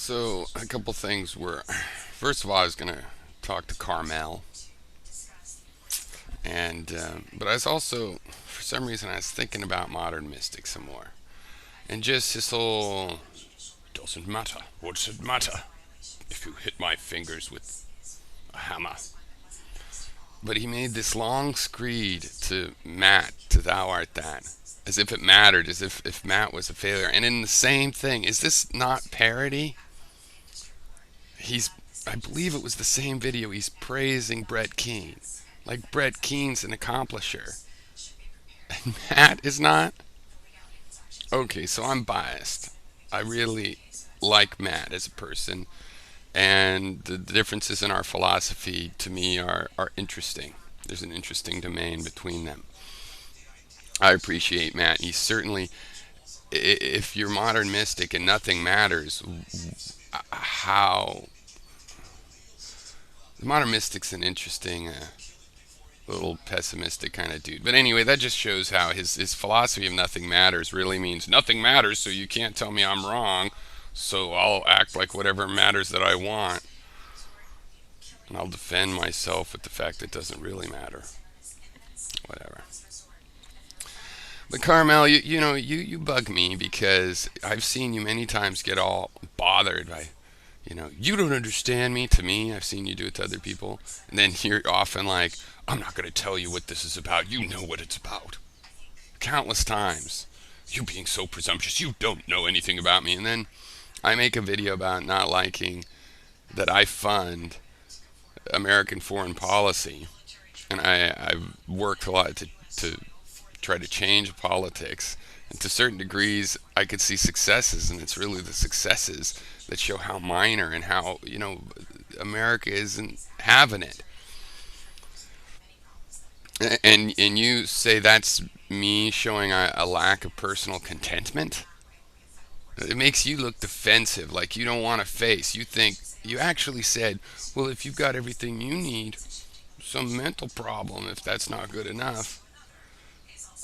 So a couple things were, first of all, I was gonna talk to Carmel, and but I was also, for some reason, I was thinking about modern mystics some more, and just this whole doesn't matter. What does it matter if you hit my fingers with a hammer? But he made this long screed to Matt, to Thou Art That, as if it mattered, as if Matt was a failure. And in the same thing, is this not parody? He's, I believe it was the same video, he's praising Brett Keane. Like Brett Keane's an accomplisher. And Matt is not? Okay, so I'm biased. I really like Matt as a person, and the differences in our philosophy to me are interesting. There's an interesting domain between them. I appreciate Matt. He's certainly, if you're modern mystic and nothing matters, how. The modern mystic's an interesting, little pessimistic kind of dude. But anyway, that just shows how his philosophy of nothing matters really means nothing matters, so you can't tell me I'm wrong, so I'll act like whatever matters that I want, and I'll defend myself with the fact it doesn't really matter. Whatever. But Carmel, you bug me because I've seen you many times get all bothered by, you don't understand me to me. I've seen you do it to other people. And then you're often like, I'm not going to tell you what this is about. You know what it's about. Countless times. You being so presumptuous. You don't know anything about me. And then I make a video about not liking that I fund American foreign policy. And I've worked a lot to try to change politics. And to certain degrees, I could see successes, and it's really the successes that show how minor and how, America isn't having it. And you say that's me showing a lack of personal contentment? It makes you look defensive, like you don't want to face. You think, you actually said, well, if you've got everything you need, some mental problem if that's not good enough.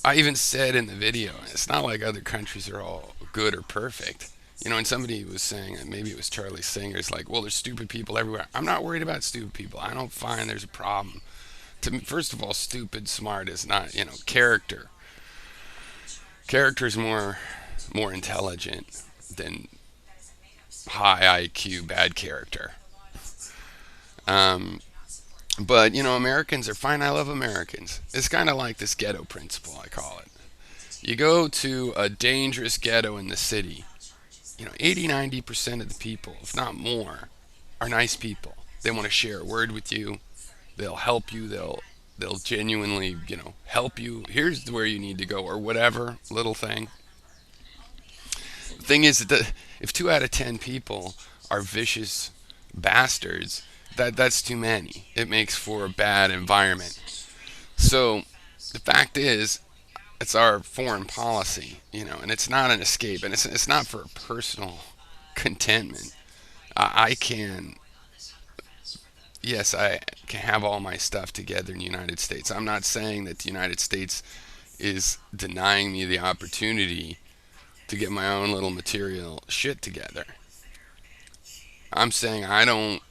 I even said in the video, it's not like other countries are all good or perfect. And somebody was saying, and maybe it was Charlie Singer's like, well, there's stupid people everywhere. I'm not worried about stupid people. I don't find there's a problem. To me, first of all, stupid, smart is not, character. Character is more intelligent than high IQ, bad character. Um, but, Americans are fine. I love Americans. It's kind of like this ghetto principle, I call it. You go to a dangerous ghetto in the city, 80, 90% of the people, if not more, are nice people. They want to share a word with you. They'll help you. They'll genuinely, help you. Here's where you need to go, or whatever little thing. The thing is that if 2 out of 10 people are vicious bastards, that's too many. It makes for a bad environment. So the fact is, it's our foreign policy, and it's not an escape, and it's not for personal contentment. I can, yes, I can have all my stuff together in the United States. I'm not saying that the United States is denying me the opportunity to get my own little material shit together. I'm saying I don't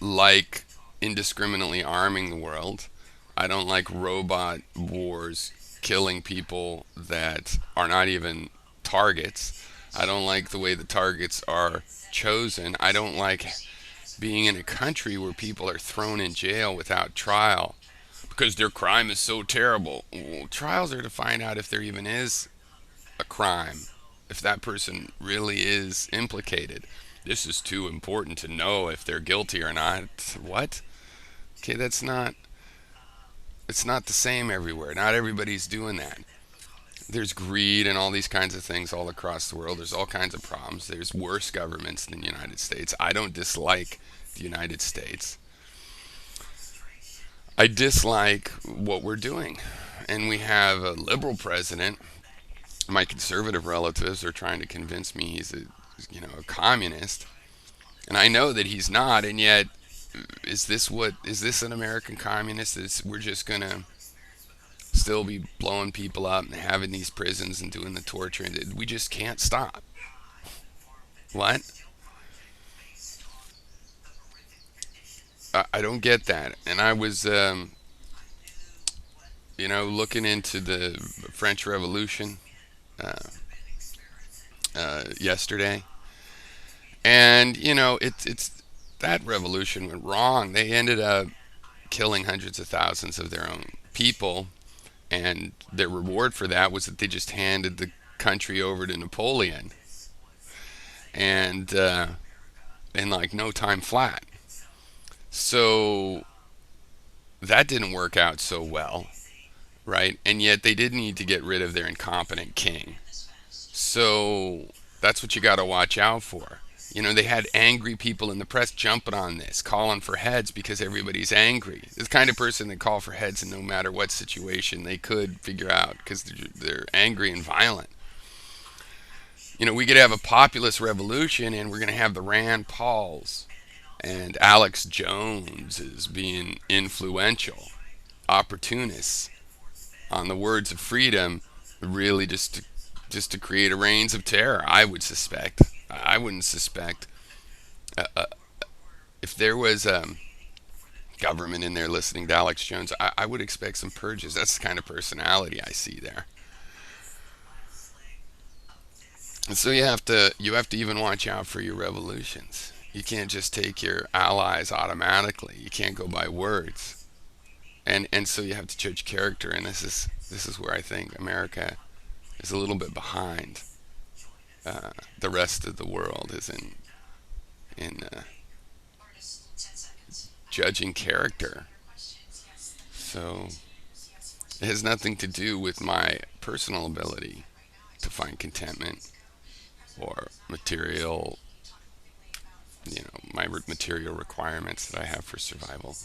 like indiscriminately arming the world. I don't like robot wars killing people that are not even targets. I don't like the way the targets are chosen. I don't like being in a country where people are thrown in jail without trial because their crime is so terrible. Well, trials are to find out if there even is a crime, if that person really is implicated. This is too important to know if they're guilty or not. What? Okay, that's not. It's not the same everywhere. Not everybody's doing that. There's greed and all these kinds of things all across the world. There's all kinds of problems. There's worse governments than the United States. I don't dislike the United States. I dislike what we're doing. And we have a liberal president. My conservative relatives are trying to convince me he's a communist. And I know that he's not, and yet is this an American communist? We're just gonna still be blowing people up and having these prisons and doing the torture, and we just can't stop. What? I don't get that. And I was, looking into the French Revolution uh, yesterday, and it's that revolution went wrong. They ended up killing hundreds of thousands of their own people, and their reward for that was that they just handed the country over to Napoleon, and in like no time flat. So that didn't work out so well, right? And yet they did need to get rid of their incompetent king. So that's what you got to watch out for. They had angry people in the press jumping on this, calling for heads because everybody's angry. The kind of person that call for heads, and no matter what situation they could figure out because they're angry and violent. We could have a populist revolution, and we're going to have the Rand Pauls and Alex Jones as being influential opportunists on the words of freedom, really just to create a reigns of terror. I would suspect. I wouldn't suspect if there was government in there listening to Alex Jones. I would expect some purges. That's the kind of personality I see there. And so you have to even watch out for your revolutions. You can't just take your allies automatically. You can't go by words. And so you have to judge character. And this is where I think America is a little bit behind the rest of the world is in judging character. So it has nothing to do with my personal ability to find contentment or material, my material requirements that I have for survival.